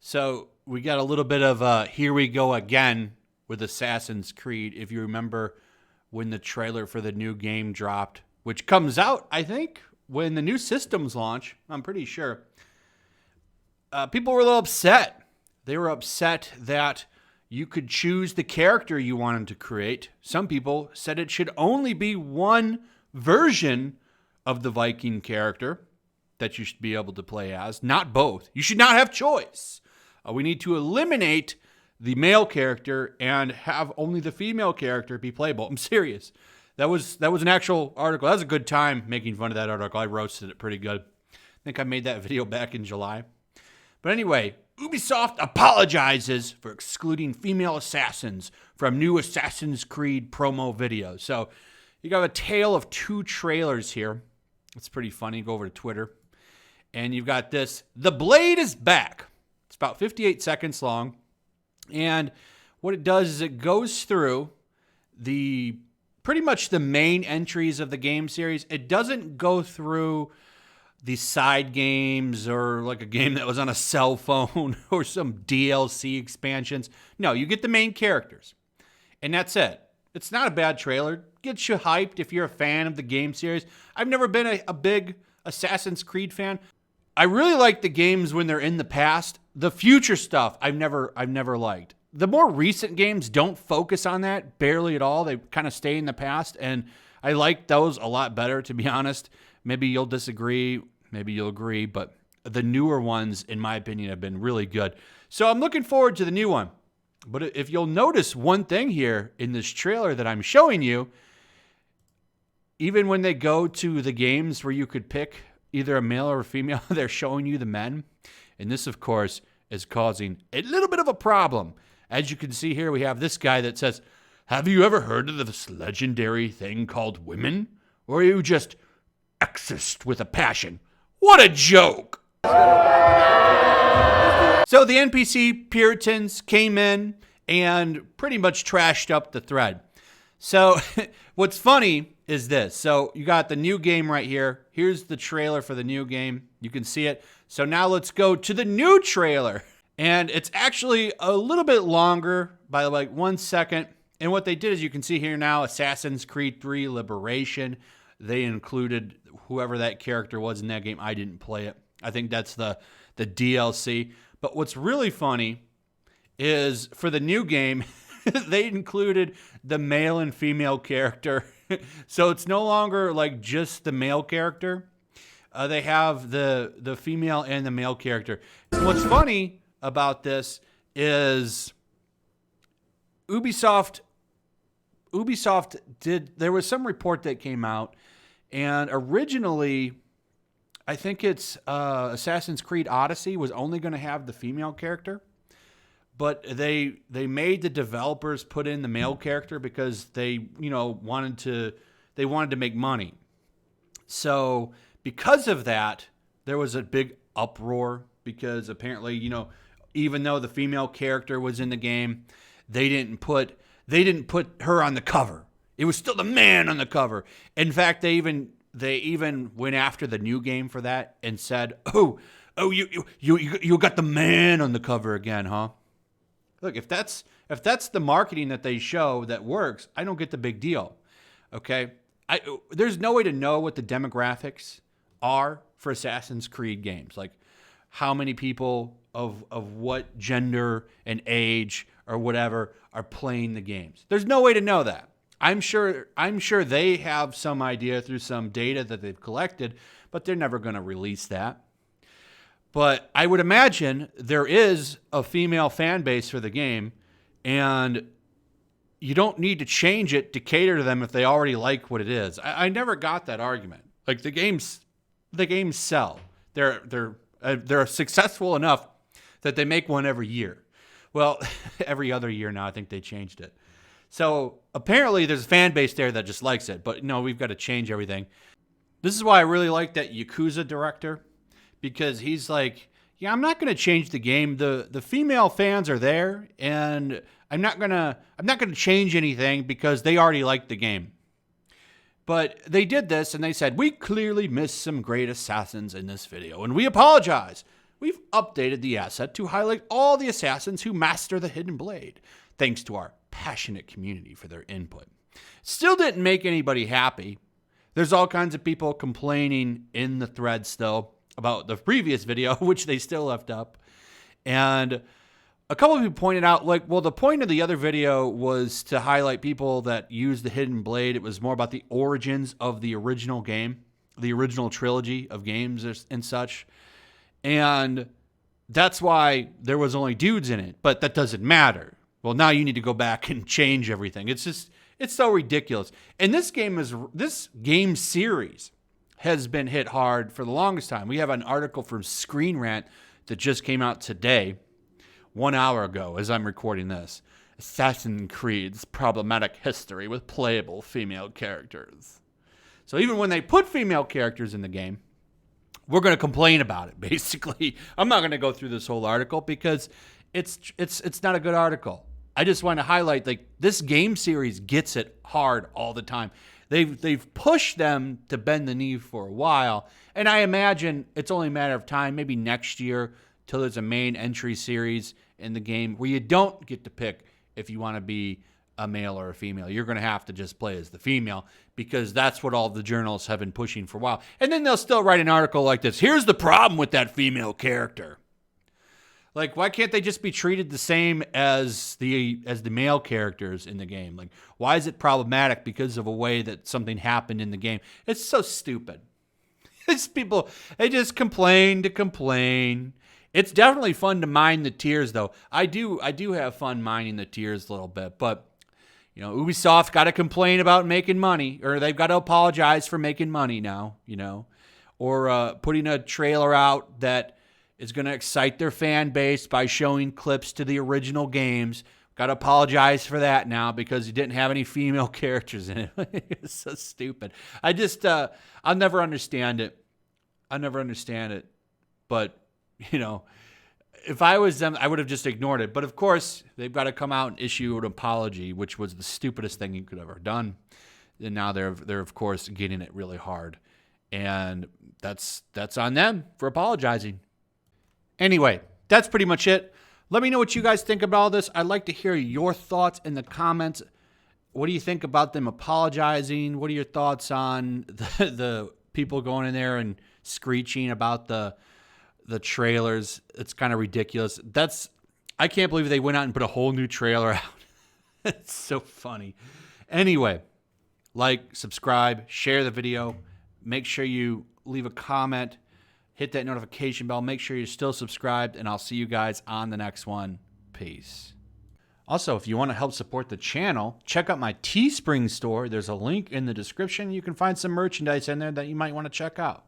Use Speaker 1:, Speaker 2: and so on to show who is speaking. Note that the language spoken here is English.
Speaker 1: So we got a little bit of here we go again with Assassin's Creed. If you remember when the trailer for the new game dropped, which comes out, I think, when the new systems launch, I'm pretty sure. People were a little upset. They were upset that you could choose the character you wanted to create. Some people said it should only be one version of the Viking character that you should be able to play as, not both. You should not have choice. We need to eliminate the male character and have only the female character be playable. I'm serious. That was an actual article. That was a good time making fun of that article. I roasted it pretty good. I think I made that video back in July. But anyway, Ubisoft apologizes for excluding female assassins from new Assassin's Creed promo videos. So you got a tale of two trailers here. It's pretty funny. Go over to Twitter. And you've got this. The Blade is back. It's about 58 seconds long. And what it does is it goes through pretty much the main entries of the game series. It doesn't go through the side games or like a game that was on a cell phone or some DLC expansions. No, you get the main characters. And that's it. It's not a bad trailer. Gets you hyped if you're a fan of the game series. I've never been a big Assassin's Creed fan. I really like the games when they're in the past. The future stuff I've never liked. The more recent games don't focus on that barely at all. They kind of stay in the past, and I like those a lot better, to be honest. Maybe you'll disagree, maybe you'll agree, but the newer ones, in my opinion, have been really good. So I'm looking forward to the new one. But if you'll notice one thing here in this trailer that I'm showing you, even when they go to the games where you could pick either a male or a female, they're showing you the men. And this, of course, is causing a little bit of a problem. As you can see here, we have this guy that says, "Have you ever heard of this legendary thing called women? Or are you just exist with a passion? What a joke!" So the NPC Puritans came in and pretty much trashed up the thread. So what's funny is this. So you got the new game right here. Here's the trailer for the new game. You can see it. So now let's go to the new trailer. And it's actually a little bit longer by like 1 second. And what they did is you can see here now, Assassin's Creed 3 Liberation. They included whoever that character was in that game. I didn't play it. I think that's the DLC. But what's really funny is for the new game, they included the male and female character. So it's no longer like just the male character. They have the female and the male character. What's funny about this is Ubisoft there was some report that came out, and originally I think it's Assassin's Creed Odyssey was only going to have the female character, but they made the developers put in the male character because they wanted to make money. So because of that, there was a big uproar because apparently even though the female character was in the game, they didn't put her on the cover. It was still the man on the cover. In fact, they even went after the new game for that and said, "Oh, you got the man on the cover again, huh?" Look, if that's the marketing that they show that works, I don't get the big deal. Okay? There's no way to know what the demographics are for Assassin's Creed games. Like how many people of what gender and age or whatever are playing the games. There's no way to know that. I'm sure they have some idea through some data that they've collected, but they're never going to release that. But I would imagine there is a female fan base for the game, and you don't need to change it to cater to them if they already like what it is. I never got that argument. Like the games sell. They're successful enough that they make one every year. Well, every other year now. I think they changed it. So apparently there's a fan base there that just likes it. But no, we've got to change everything. This is why I really like that Yakuza director, because he's like, yeah, I'm not going to change the game. The female fans are there, and I'm not gonna change anything because they already like the game. But they did this, and they said, we clearly missed some great assassins in this video, and we apologize. we've updated the asset to highlight all the assassins who master the hidden blade, thanks to our passionate community for their input. Still didn't make anybody happy. There's all kinds of people complaining in the thread still about the previous video, which they still left up. And a couple of people pointed out, like, well, the point of the other video was to highlight people that use the hidden blade. It was more about the origins of the original game, the original trilogy of games and such. And that's why there was only dudes in it, but that doesn't matter. Well, now you need to go back and change everything. It's so ridiculous. And this game series has been hit hard for the longest time. We have an article from Screen Rant that just came out today, 1 hour ago, as I'm recording this. Assassin's Creed's problematic history with playable female characters. So even when they put female characters in the game, we're going to complain about it, basically. I'm not going to go through this whole article because it's not a good article. I just want to highlight, like, this game series gets it hard all the time. They've pushed them to bend the knee for a while, and I imagine it's only a matter of time, maybe next year, till there's a main entry series in the game where you don't get to pick if you want to be a male or a female. You're going to have to just play as the female because that's what all the journalists have been pushing for a while. And then they'll still write an article like this. Here's the problem with that female character. Like, why can't they just be treated the same as the male characters in the game? Like, why is it problematic because of a way that something happened in the game? It's so stupid. These people, they just complain to complain. It's definitely fun to mine the tiers, though. I do have fun mining the tiers a little bit, but you know, Ubisoft got to complain about making money, or they've got to apologize for making money now, you know, or putting a trailer out that is going to excite their fan base by showing clips to the original games. Got to apologize for that now because you didn't have any female characters in it. It's so stupid. I'll never understand it. I'll never understand it. But, you know, if I was them, I would have just ignored it. But, of course, they've got to come out and issue an apology, which was the stupidest thing you could have ever done. And now they're of course, getting it really hard. And that's on them for apologizing. Anyway, that's pretty much it. Let me know what you guys think about all this. I'd like to hear your thoughts in the comments. What do you think about them apologizing? What are your thoughts on the people going in there and screeching about the trailers? It's kind of ridiculous. I can't believe they went out and put a whole new trailer out. It's so funny. Anyway, like, subscribe, share the video. Make sure you leave a comment. Hit that notification bell. Make sure you're still subscribed, and I'll see you guys on the next one. Peace. Also, if you want to help support the channel, check out my Teespring store. There's a link in the description. You can find some merchandise in there that you might want to check out.